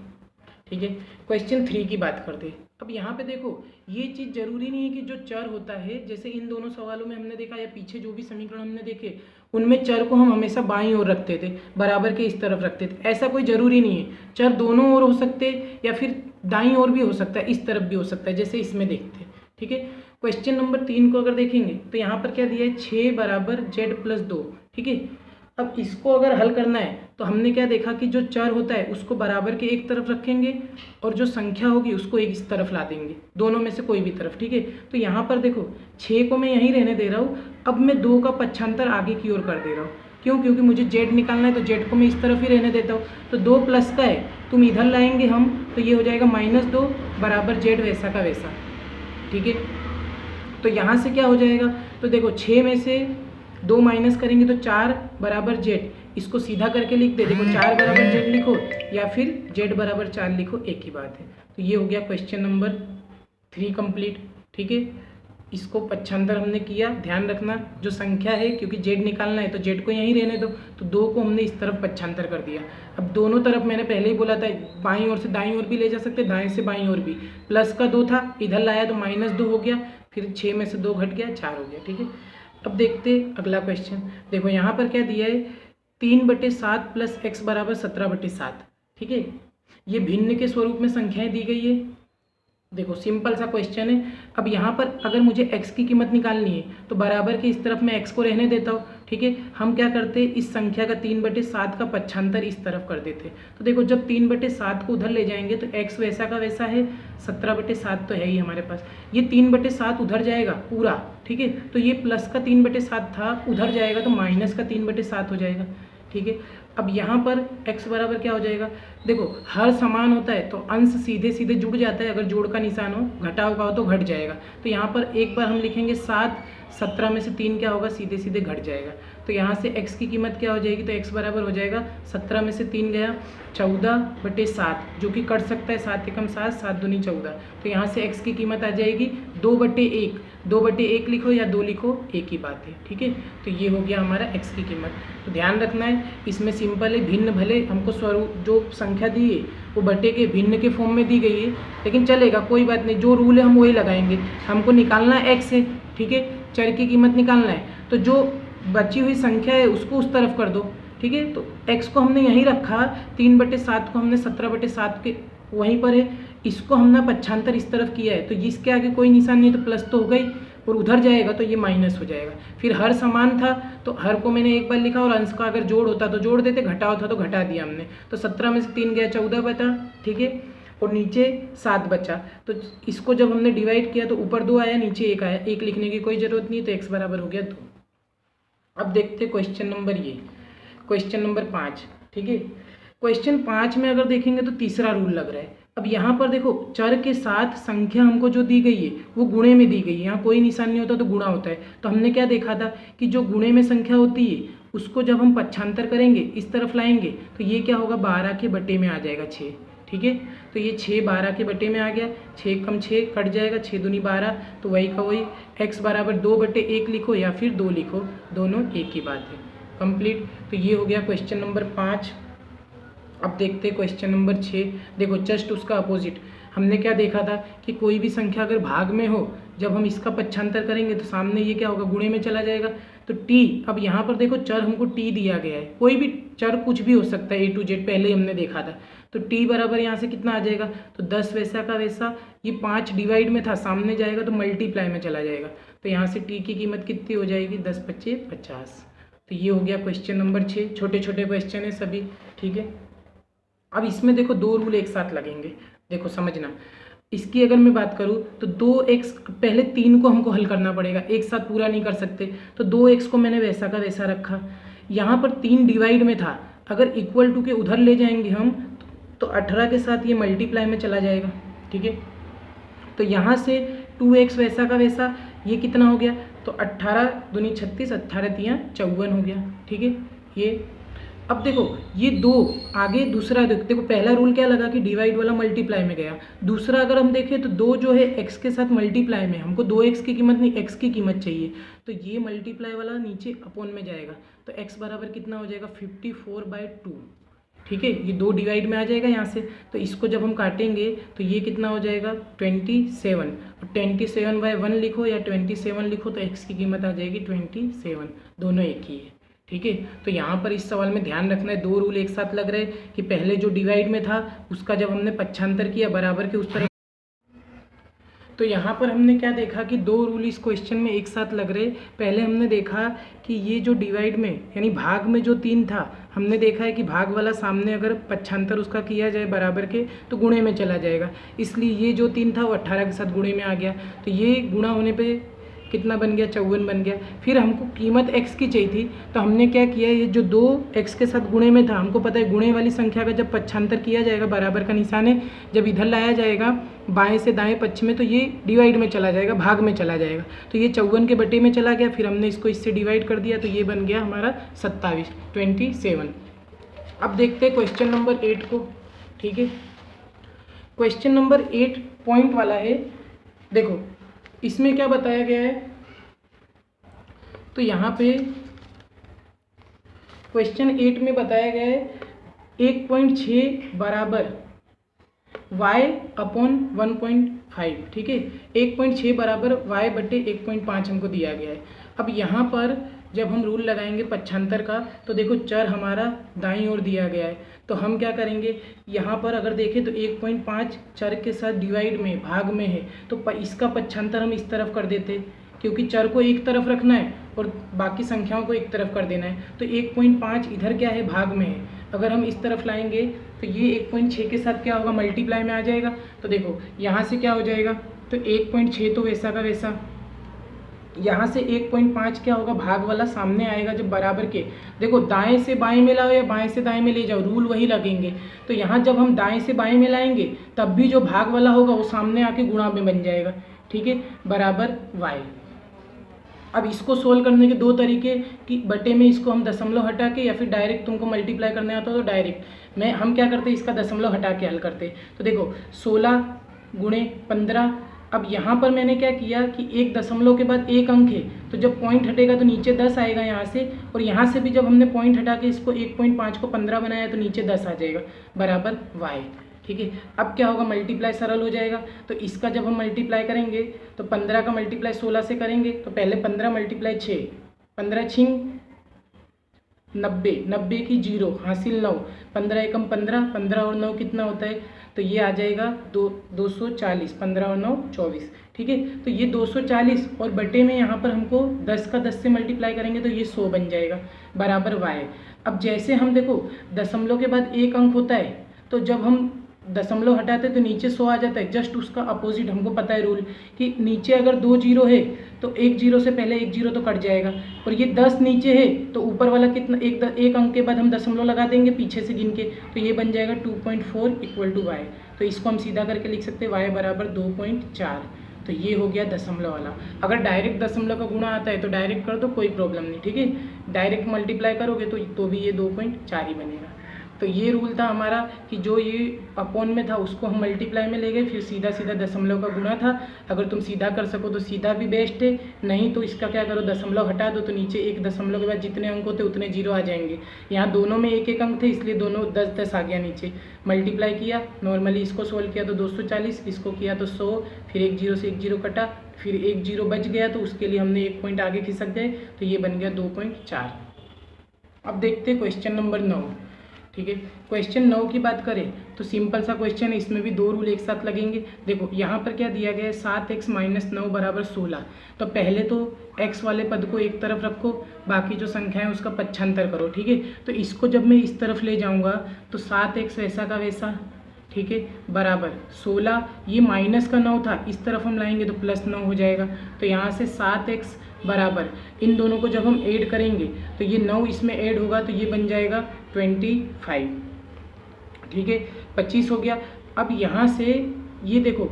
ठीक है। क्वेश्चन 3 की बात करते हैं। अब यहाँ पे देखो, ये चीज़ जरूरी नहीं है कि जो चर होता है, जैसे इन दोनों सवालों में हमने देखा या पीछे जो भी समीकरण हमने देखे, उनमें चर को हम हमेशा बाईं ओर रखते थे, बराबर के इस तरफ रखते थे। ऐसा कोई ज़रूरी नहीं है, चर दोनों ओर हो सकते या फिर दाईं ओर भी हो सकता है, इस तरफ भी हो सकता है, जैसे इसमें देखते हैं, ठीक है। क्वेश्चन नंबर 3 को अगर देखेंगे तो यहाँ पर क्या दिया है, 6 = z + 2, ठीक है। अब इसको अगर हल करना है तो हमने क्या देखा कि जो चर होता है उसको बराबर के एक तरफ रखेंगे और जो संख्या होगी उसको एक इस तरफ ला देंगे, दोनों में से कोई भी तरफ, ठीक है। तो यहाँ पर देखो 6 को मैं यहीं रहने दे रहा हूँ, अब मैं 2 का पक्षांतर आगे की ओर कर दे रहा हूँ। क्यों, क्योंकि मुझे z निकालना है, तो z को मैं इस तरफ ही रहने देता हूँ। तो 2 प्लस का है, तुम इधर लाएंगे हम, तो ये हो जाएगा -2 = z वैसा का वैसा, ठीक है। तो यहाँ से क्या हो जाएगा, तो देखो 6 में से 2 माइनस करेंगे तो 4 = z, इसको सीधा करके लिख दे, देखो 4 = z लिखो या फिर z = 4 लिखो, एक ही बात है। तो ये हो गया क्वेश्चन नंबर 3 कंप्लीट, ठीक है। इसको पक्षांतर हमने किया, ध्यान रखना जो संख्या है, क्योंकि z निकालना है तो z को यहीं रहने दो, तो 2 को हमने इस तरफ पक्षांतर कर दिया। अब दोनों तरफ मैंने पहले ही बोला था, बाईं ओर से दाईं ओर भी ले जा सकते, दाएं से बाईं ओर भी। प्लस का 2 था, इधर लाया तो -2 हो गया, फिर 6 में से 2 घट गया, 4 हो गया, ठीक है। अब देखते अगला क्वेश्चन। देखो यहाँ पर क्या दिया है, 3/7 + x = 17/7, ठीक है। ये भिन्न के स्वरूप में संख्याएं दी गई है। देखो सिंपल सा क्वेश्चन है। अब यहाँ पर अगर मुझे x की कीमत निकालनी है तो बराबर के इस तरफ मैं x को रहने देता हूँ, ठीक है। हम क्या करते हैं, इस संख्या का 3/7 का पक्षांतर इस तरफ कर देते। तो देखो जब 3/7 को उधर ले जाएंगे तो x वैसा का वैसा है, 17/7 तो है ही हमारे पास, ये 3/7 उधर जाएगा पूरा, ठीक है। तो ये प्लस का 3/7 था, उधर जाएगा तो माइनस का 3/7 हो जाएगा, ठीक है। अब यहाँ पर x बराबर क्या हो जाएगा, देखो हर समान होता है तो अंश सीधे सीधे जुड़ जाता है, अगर जोड़ का निशान हो, घटाव का हो तो घट जाएगा। तो यहाँ पर एक बार हम लिखेंगे 7, 17 में से 3 क्या होगा, सीधे सीधे घट जाएगा। तो यहाँ से x की कीमत क्या हो जाएगी, तो x बराबर हो जाएगा 17 में से 3 गया 14/7, जो कि कट सकता है, 7 एकम 7, 7 दूनी 14। तो यहाँ से x की कीमत आ जाएगी 2/1, 2/1 लिखो या 2 लिखो, एक ही बात है, ठीक है। तो ये हो गया हमारा x की कीमत। तो ध्यान रखना है, इसमें सिंपल है, भिन्न भले हमको स्वरूप जो संख्या दी है वो बटे के भिन्न के फॉर्म में दी गई है, लेकिन चलेगा, कोई बात नहीं, जो रूल है हम वही लगाएंगे। हमको निकालना है x है, ठीक है, चर की कीमत निकालना है, तो जो बची हुई संख्या है उसको उस तरफ कर दो, ठीक है। तो x को हमने यहीं रखा, 3/7 को हमने 17/7 के वहीं पर है, इसको हमने पक्षांतर इस तरफ किया है, तो इसके आगे कोई निशान नहीं, तो प्लस तो हो गई, और उधर जाएगा तो ये माइनस हो जाएगा। फिर हर समान था तो हर को मैंने एक बार लिखा, और अंश का अगर जोड़ होता तो जोड़ देते, घटाव था तो घटा दिया हमने। तो 17 में से 3 गया 14 बचा, ठीक है, और नीचे 7 बचा। तो इसको जब हमने डिवाइड किया तो ऊपर 2 आया, नीचे 1 आया, 1 लिखने की कोई ज़रूरत नहीं, तो x बराबर हो गया 2। अब देखते क्वेश्चन नंबर क्वेश्चन नंबर 5, ठीक है। क्वेश्चन 5 में अगर देखेंगे तो तीसरा रूल लग रहा है। अब यहाँ पर देखो चर के साथ संख्या हमको जो दी गई है वो गुणे में दी गई है, यहाँ कोई निशान नहीं होता तो गुणा होता है। तो हमने क्या देखा था कि जो गुणे में संख्या होती है उसको जब हम पक्षांतर करेंगे, इस तरफ लाएंगे, तो ये क्या होगा, 12 के बटे में आ जाएगा 6, ठीक है। तो ये 6 12 के बटे में आ गया, 6 कम 6 कट जाएगा, 6 दूनी 12, तो वही का वही, x बराबर 2/1 लिखो या फिर 2 लिखो, दोनों एक ही बात है, कंप्लीट। तो ये हो गया क्वेश्चन नंबर 5। अब देखते हैं क्वेश्चन नंबर 6। देखो जस्ट उसका अपोजिट, हमने क्या देखा था कि कोई भी संख्या अगर भाग में हो, जब हम इसका पक्षांतर करेंगे तो सामने ये क्या होगा, गुणे में चला जाएगा। तो t, अब यहाँ पर देखो चर हमको t दिया गया है, कोई भी चर कुछ भी हो सकता है, a to z, पहले ही हमने देखा था। तो t बराबर यहाँ से कितना आ जाएगा, तो 10 वैसा का वैसा, ये 5 डिवाइड में था, सामने जाएगा तो मल्टीप्लाई में चला जाएगा। तो यहाँ से t की कीमत कितनी हो जाएगी, 10 × 5 = 50। तो ये हो गया क्वेश्चन नंबर 6। छोटे छोटे क्वेश्चन है सभी, ठीक है। अब इसमें देखो 2 रूल एक साथ लगेंगे, देखो समझना। इसकी अगर मैं बात करूँ तो 2x, पहले 3 को हमको हल करना पड़ेगा, एक साथ पूरा नहीं कर सकते, तो 2x को मैंने वैसा का वैसा रखा। यहाँ पर 3 डिवाइड में था, अगर इक्वल टू के उधर ले जाएंगे हम तो 18 के साथ ये मल्टीप्लाई में चला जाएगा, ठीक है। तो यहाँ से 2x वैसा का वैसा, ये कितना हो गया, तो 18 दूनी 36, 18 तियाँ 54 हो गया, ठीक है। ये अब देखो ये 2 आगे दूसरा देखो, पहला रूल क्या लगा कि डिवाइड वाला मल्टीप्लाई में गया, दूसरा अगर हम देखें तो 2 जो है x के साथ मल्टीप्लाई में, हमको 2x की कीमत नहीं x की कीमत चाहिए, तो ये मल्टीप्लाई वाला नीचे अपॉन में जाएगा, तो x बराबर कितना हो जाएगा 54/2, ठीक है। ये 2 डिवाइड में आ जाएगा यहाँ से, तो इसको जब हम काटेंगे तो ये कितना हो जाएगा 27, और 27/1 लिखो या 27 लिखो तो x की कीमत आ जाएगी 27, दोनों एक ही है, ठीक है। तो यहाँ पर इस सवाल में ध्यान रखना है, 2 रूल एक साथ लग रहे हैं कि पहले जो डिवाइड में था उसका जब हमने पक्षांतर किया बराबर के उस तरह, तो यहाँ पर हमने क्या देखा कि 2 रूल इस क्वेश्चन में एक साथ लग रहे। पहले हमने देखा कि ये जो डिवाइड में यानी भाग में जो 3 था, हमने देखा है कि भाग वाला सामने अगर पक्षांतर उसका किया जाए बराबर के तो गुणे में चला जाएगा, इसलिए ये जो 3 था वो 18 के साथ गुणे में आ गया, तो ये गुणा होने पे कितना बन गया 54 बन गया। फिर हमको कीमत x की चाहिए थी, तो हमने क्या किया, ये जो 2x के साथ गुणे में था, हमको पता है गुणे वाली संख्या का जब पक्षांतर किया जाएगा बराबर का निशान है, जब इधर लाया जाएगा बाएं से दाएं पक्ष में तो ये डिवाइड में चला जाएगा, भाग में चला जाएगा, तो ये 54 के बटे में चला गया, फिर हमने इसको इससे डिवाइड कर दिया तो ये बन गया हमारा 27। अब देखते हैं क्वेश्चन नंबर 8 को, ठीक है। क्वेश्चन नंबर 8 पॉइंट वाला है। देखो इसमें क्या बताया गया है, तो यहाँ पे क्वेश्चन 8 में बताया गया है 1.6 बराबर y अपॉन 1.5, ठीक है। 1.6 बराबर y बटे 1.5 हमको दिया गया है। अब यहाँ पर जब हम रूल लगाएंगे पक्षांतर का, तो देखो चर हमारा दाईं ओर दिया गया है, तो हम क्या करेंगे, यहाँ पर अगर देखें तो 1.5 चर के साथ डिवाइड में भाग में है, तो इसका पक्षांतर हम इस तरफ कर देते, क्योंकि चर को एक तरफ रखना है और बाकी संख्याओं को एक तरफ कर देना है, तो 1.5 इधर क्या है भाग में है, अगर हम इस तरफ लाएंगे तो ये 1.6 के साथ क्या होगा मल्टीप्लाई में आ जाएगा, तो देखो यहाँ से क्या हो जाएगा, तो 1.6 तो वैसा का वैसा, यहाँ से 1.5 क्या होगा भाग वाला सामने आएगा जब बराबर के, देखो दाएं से बाएं में लाओ या बाएं से दाएं में ले जाओ, रूल वही लगेंगे, तो यहाँ जब हम दाएं से बाएं में लाएंगे तब भी जो भाग वाला होगा वो सामने आके गुणा में बन जाएगा, ठीक है, बराबर y। अब इसको सोल्व करने के 2 तरीके कि बटे में इसको हम दशमलव हटा के, या फिर डायरेक्ट तुमको मल्टीप्लाई करने आता हो तो डायरेक्ट में हम क्या करते हैं इसका दशमलव हटा के हल करते। तो देखो 16 गुणे 15, अब यहाँ पर मैंने क्या किया कि एक दशमलव के बाद एक अंक है, तो जब पॉइंट हटेगा तो नीचे 10 आएगा यहाँ से, और यहाँ से भी जब हमने पॉइंट हटा के इसको 1.5 को 15 बनाया तो नीचे 10 आ जाएगा बराबर y, ठीक है। अब क्या होगा मल्टीप्लाई सरल हो जाएगा, तो इसका जब हम मल्टीप्लाई करेंगे तो 15 का मल्टीप्लाई 16 से करेंगे, तो पहले 15 मल्टीप्लाई 6, 15 छिंग 90, 90 की 0 हासिल 9, 15 एकम 15, 15 और 9 कितना होता है, तो ये आ जाएगा 240, 15 और 9 24, ठीक है। तो ये 240 और बटे में यहाँ पर हमको 10 का 10 से मल्टीप्लाई करेंगे तो ये 100 बन जाएगा बराबर y। अब जैसे हम देखो दशमलव के बाद एक अंक होता है, तो जब हम दशमलव हटाते तो नीचे 100 आ जाता है, जस्ट उसका अपोजिट हमको पता है रूल कि नीचे अगर 2 जीरो है तो एक जीरो से पहले एक जीरो तो कट जाएगा, और ये 10 नीचे है तो ऊपर वाला कितना एक अंक के बाद हम दशमलव लगा देंगे पीछे से गिन के, तो ये बन जाएगा 2.4 इक्वल टू y। तो इसको हम सीधा करके लिख सकते हैं y बराबर 2.4, तो ये हो गया दशमलव वाला। अगर डायरेक्ट दशमलव का गुणा आता है तो डायरेक्ट कर दो, कोई प्रॉब्लम नहीं, ठीक है। डायरेक्ट मल्टीप्लाई करोगे तो भी ये 2.4 ही बनेगा। तो ये रूल था हमारा कि जो ये अपॉन में था उसको हम मल्टीप्लाई में ले गए, फिर सीधा सीधा दशमलव का गुणा था। अगर तुम सीधा कर सको तो सीधा भी बेस्ट है, नहीं तो इसका क्या करो दशमलव हटा दो, तो नीचे एक दशमलव के बाद जितने अंक होते उतने जीरो आ जाएंगे। यहाँ दोनों में एक एक अंक थे इसलिए दोनों 10-10 आ गया नीचे। मल्टीप्लाई किया, नॉर्मली इसको सोल्व किया तो 240, इसको किया तो 100, फिर एक जीरो से एक जीरो कटा, फिर एक जीरो बच गया तो उसके लिए हमने एक पॉइंट आगे खिसक गए, तो ये बन गया 2.4। अब देखते हैं क्वेश्चन नंबर 9, ठीक है। क्वेश्चन 9 की बात करें तो सिंपल सा क्वेश्चन है, इसमें भी 2 रूल एक साथ लगेंगे। देखो यहाँ पर क्या दिया गया है 7x - 9 बराबर 16, तो पहले तो x वाले पद को एक तरफ रखो, बाकी जो संख्या है उसका पक्षांतर करो, ठीक है। तो इसको जब मैं इस तरफ ले जाऊँगा तो 7x वैसा का वैसा, ठीक है, बराबर 16, ये -9 था, इस तरफ हम लाएंगे तो +9 हो जाएगा। तो यहाँ से 7x बराबर, इन दोनों को जब हम ऐड करेंगे तो ये 9 इसमें ऐड होगा तो ये बन जाएगा 25, ठीक है, 25 हो गया। अब यहाँ से ये देखो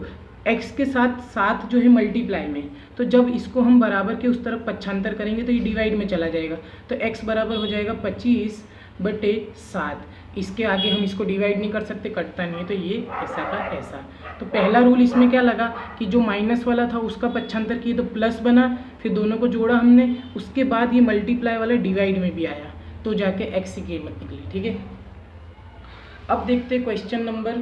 x के साथ 7 जो है मल्टीप्लाई में, तो जब इसको हम बराबर के उस तरफ पक्षांतर करेंगे तो ये डिवाइड में चला जाएगा, तो x बराबर हो जाएगा 25/7। इसके आगे हम इसको डिवाइड नहीं कर सकते, कटता नहीं है, तो ये ऐसा का ऐसा। तो पहला रूल इसमें क्या लगा कि जो माइनस वाला था उसका पक्षांतर किए तो प्लस बना, फिर दोनों को जोड़ा हमने, उसके बाद ये मल्टीप्लाई वाला डिवाइड में भी आया तो जाके x की कीमत निकली, ठीक है। अब देखते हैं क्वेश्चन नंबर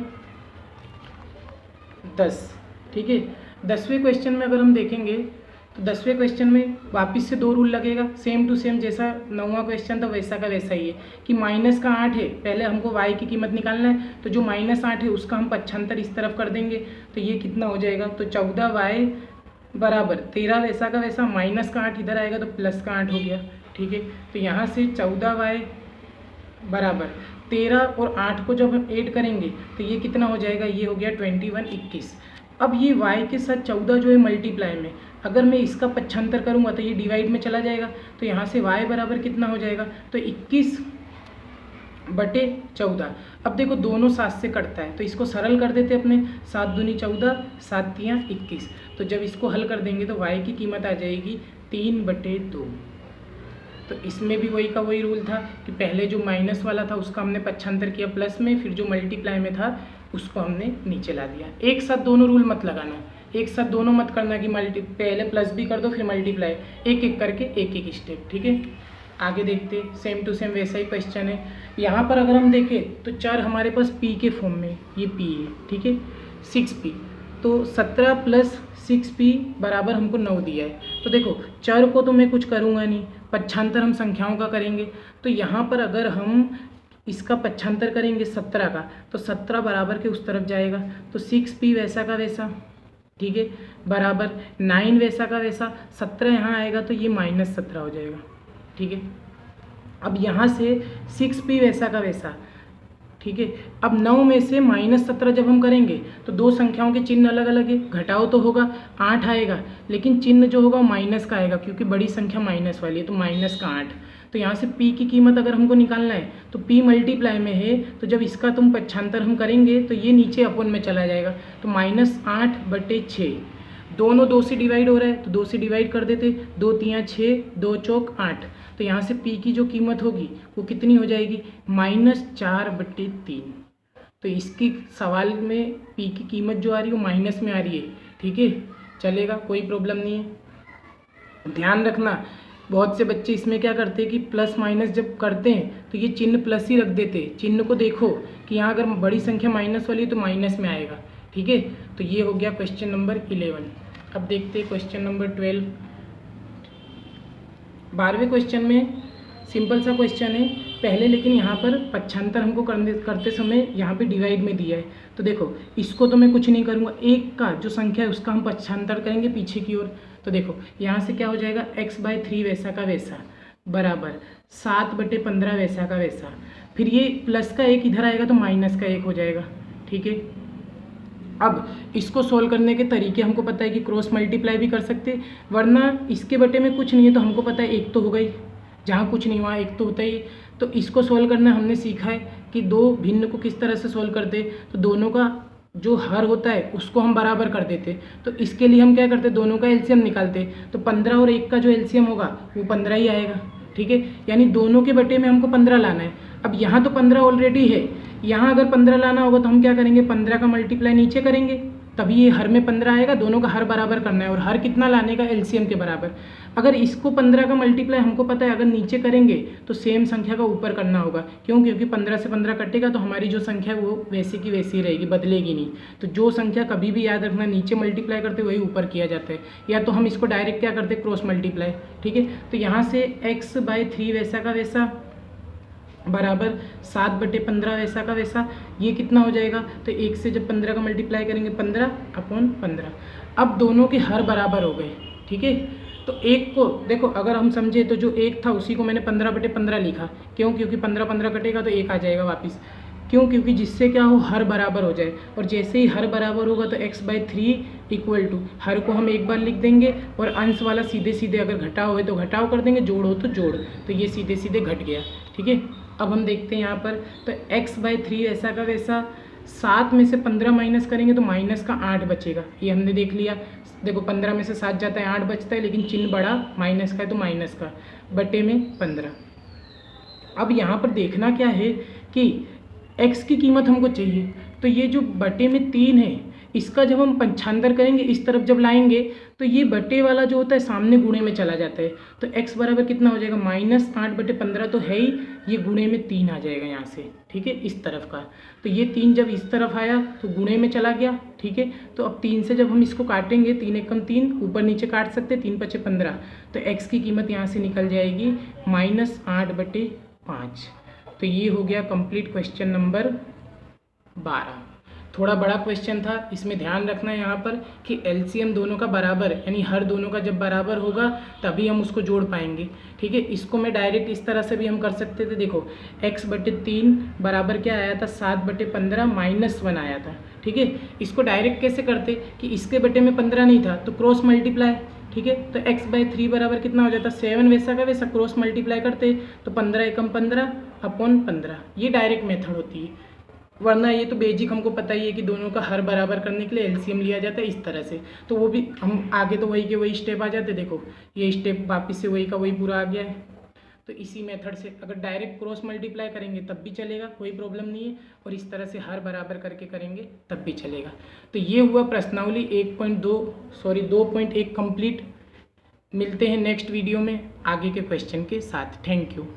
10, ठीक है। 10वें क्वेश्चन में अगर हम देखेंगे तो 10वें क्वेश्चन में वापस से 2 रूल लगेगा, सेम टू सेम जैसा 9वां क्वेश्चन था वैसा का वैसा ही है कि -8 है, पहले हमको y की कीमत निकालना है, तो जो -8 है उसका हम पक्षांतर इस तरफ कर देंगे तो ये कितना हो जाएगा, तो 14y बराबर 13 वैसा का वैसा, -8 इधर आएगा तो +8 हो गया, ठीक है। तो यहाँ से 14y बराबर 13 और 8 को जब हम ऐड करेंगे तो ये कितना हो जाएगा, ये हो गया 21, 21। अब ये y के साथ 14 जो है मल्टीप्लाई में, अगर मैं इसका पक्षांतर करूँगा तो ये डिवाइड में चला जाएगा, तो यहाँ से y बराबर कितना हो जाएगा, तो 21/14। अब देखो दोनों 7 से कटता है तो इसको सरल कर देते अपने, 7 दूनी 14, 7 तियाँ 21। तो जब इसको हल कर देंगे तो y की कीमत आ जाएगी 3/2। तो इसमें भी वही का वही रूल था कि पहले जो माइनस वाला था उसका हमने पक्षांतर किया प्लस में, फिर जो मल्टीप्लाई में था उसको हमने नीचे ला दिया। एक साथ दोनों रूल मत लगाना, एक साथ दोनों मत करना कि पहले प्लस भी कर दो फिर मल्टीप्लाई, एक एक करके एक एक स्टेप, ठीक है। आगे देखते, सेम टू सेम वैसा ही क्वेश्चन है। यहाँ पर अगर हम देखें तो 4 हमारे पास p के फॉर्म में, ये p है, ठीक है, 6p, तो 17 + 6p बराबर हमको 9 दिया है। तो देखो चर को तो मैं कुछ करूँगा नहीं, पक्षांतर हम संख्याओं का करेंगे। तो यहाँ पर अगर हम इसका पक्षांतर करेंगे 17 का, तो 17 बराबर के उस तरफ जाएगा, तो 6p वैसा का वैसा, ठीक है, बराबर 9 वैसा का वैसा, 17 यहाँ आएगा तो ये -17 हो जाएगा, ठीक है। अब यहाँ से 6p वैसा का वैसा, ठीक है। अब 9 में से -17 जब हम करेंगे तो दो संख्याओं के चिन्ह अलग अलग है, घटाओ तो होगा 8 आएगा, लेकिन चिन्ह जो होगा माइनस का आएगा क्योंकि बड़ी संख्या माइनस वाली है, तो -8। तो यहाँ से p की कीमत अगर हमको निकालना है तो p मल्टीप्लाई में है, तो जब इसका तुम पक्षांतर हम करेंगे तो ये नीचे अपन में चला जाएगा, तो -8/6। दोनों 2 से डिवाइड हो रहा है तो 2 से डिवाइड कर देते, 2 तियाँ 6, 2 चौक 8। तो यहाँ से p की जो कीमत होगी वो कितनी हो जाएगी, -4/3। तो इसकी सवाल में p की कीमत जो आ रही है वो माइनस में आ रही है, ठीक है, चलेगा, कोई प्रॉब्लम नहीं है। ध्यान रखना, बहुत से बच्चे इसमें क्या करते हैं कि प्लस माइनस जब करते हैं तो ये चिन्ह प्लस ही रख देते हैं। चिन्ह को देखो कि यहाँ अगर बड़ी संख्या माइनस वाली है तो माइनस में आएगा, ठीक है। तो ये हो गया क्वेश्चन नंबर 11। अब देखते हैं क्वेश्चन नंबर 12। 12वें क्वेश्चन में सिंपल सा क्वेश्चन है पहले, लेकिन यहाँ पर पक्षांतर हमको करते समय यहाँ पे डिवाइड में दिया है। तो देखो इसको तो मैं कुछ नहीं करूँगा, एक का जो संख्या है उसका हम पक्षांतर करेंगे पीछे की ओर। तो देखो यहाँ से क्या हो जाएगा, x/3 वैसा का वैसा बराबर 7/15 वैसा का वैसा, फिर ये प्लस का 1 इधर आएगा तो माइनस का 1 हो जाएगा, ठीक है। अब इसको सोल्व करने के तरीके हमको पता है कि क्रॉस मल्टीप्लाई भी कर सकते, वरना इसके बटे में कुछ नहीं है तो हमको पता है 1 तो होगा ही, जहाँ कुछ नहीं हुआ 1 तो होता ही। तो इसको सोल्व करना हमने सीखा है कि दो भिन्न को किस तरह से सोल्व करते, तो दोनों का जो हर होता है उसको हम बराबर कर देते। तो इसके लिए हम क्या करते, दोनों का एलसीएम निकालते, तो 15 और 1 का जो एलसीएम होगा वो 15 ही आएगा, ठीक है। यानी दोनों के बटे में हमको 15 लाना है। अब यहाँ तो 15 ऑलरेडी है, यहाँ अगर 15 लाना होगा तो हम क्या करेंगे, 15 का मल्टीप्लाई नीचे करेंगे, तभी ये हर में 15 आएगा। दोनों का हर बराबर करना है और हर कितना लाने का, एलसीएम के बराबर। अगर इसको 15 का मल्टीप्लाई हमको पता है अगर नीचे करेंगे तो सेम संख्या का ऊपर करना होगा, क्यों, क्योंकि 15 से 15 कटेगा तो हमारी जो संख्या है वो वैसी की वैसी रहेगी, बदलेगी नहीं। तो जो संख्या कभी भी याद रखना नीचे मल्टीप्लाई करते वही ऊपर किया जाता है, या तो हम इसको डायरेक्ट क्या करते, क्रॉस मल्टीप्लाई, ठीक है। तो यहाँ से x/3 वैसा का वैसा बराबर 7/15 वैसा का वैसा, ये कितना हो जाएगा, तो 1 से जब 15 का मल्टीप्लाई करेंगे 15/15। अब दोनों के हर बराबर हो गए, ठीक है। तो एक को देखो अगर हम समझे तो जो 1 था उसी को मैंने 15/15 लिखा, क्यों, क्योंकि 15 कटेगा तो 1 आ जाएगा वापस। क्यों? क्योंकि जिससे क्या हो, हर बराबर हो जाए, और जैसे ही हर बराबर होगा तो x/3 इक्वल टू हर को हम एक बार लिख देंगे और अंश वाला सीधे सीधे अगर घटाव है तो घटाव कर देंगे, जोड़ हो तो जोड़, तो ये सीधे सीधे घट गया। ठीक है, अब हम देखते हैं यहाँ पर, तो x/3 ऐसा का वैसा, 7 में से 15 माइनस करेंगे तो माइनस का 8 बचेगा, ये हमने देख लिया। देखो 15 में से 7 जाता है, 8 बचता है, लेकिन चिन्ह बड़ा माइनस का है तो माइनस का, बटे में 15। अब यहाँ पर देखना क्या है कि x की कीमत हमको चाहिए, तो ये जो बटे में 3 है इसका जब हम पंचांतर करेंगे, इस तरफ जब लाएंगे तो ये बटे वाला जो होता है सामने गुणे में चला जाता है, तो x बराबर कितना हो जाएगा, -8/15 तो है ही, ये गुणे में 3 आ जाएगा यहाँ से। ठीक है, इस तरफ का, तो ये 3 जब इस तरफ आया तो गुणे में चला गया। ठीक है, तो अब 3 से जब हम इसको काटेंगे, 3 एकम 3, ऊपर नीचे काट सकते, 3 × 5 = 15, तो x की कीमत यहाँ से निकल जाएगी -8/5। तो ये हो गया कंप्लीट क्वेश्चन नंबर 12। थोड़ा बड़ा क्वेश्चन था, इसमें ध्यान रखना है यहाँ पर कि एलसीएम दोनों का बराबर, यानी हर दोनों का जब बराबर होगा तभी हम उसको जोड़ पाएंगे। ठीक है, इसको मैं डायरेक्ट इस तरह से भी हम कर सकते थे। देखो x/3 बराबर क्या आया था, 7/15 -1 आया था। ठीक है, इसको डायरेक्ट कैसे करते कि इसके बटे में 15 नहीं था तो क्रॉस मल्टीप्लाई। ठीक है, तो x/3 बराबर कितना हो जाता, 7 वैसा का वैसा क्रॉस मल्टीप्लाई करते तो 15 एकम 15/15, ये डायरेक्ट मेथड होती है। वरना ये तो बेसिक हमको पता ही है कि दोनों का हर बराबर करने के लिए एलसीएम लिया जाता है इस तरह से, तो वो भी हम आगे तो वही के वही स्टेप आ जाते। देखो ये स्टेप वापस से वही का वही पूरा आ गया है, तो इसी मेथड से अगर डायरेक्ट क्रॉस मल्टीप्लाई करेंगे तब भी चलेगा, कोई प्रॉब्लम नहीं है, और इस तरह से हर बराबर करके करेंगे तब भी चलेगा। तो ये हुआ प्रश्नावली 2.1 कंप्लीट। मिलते हैं नेक्स्ट वीडियो में आगे के क्वेश्चन के साथ। Thank you.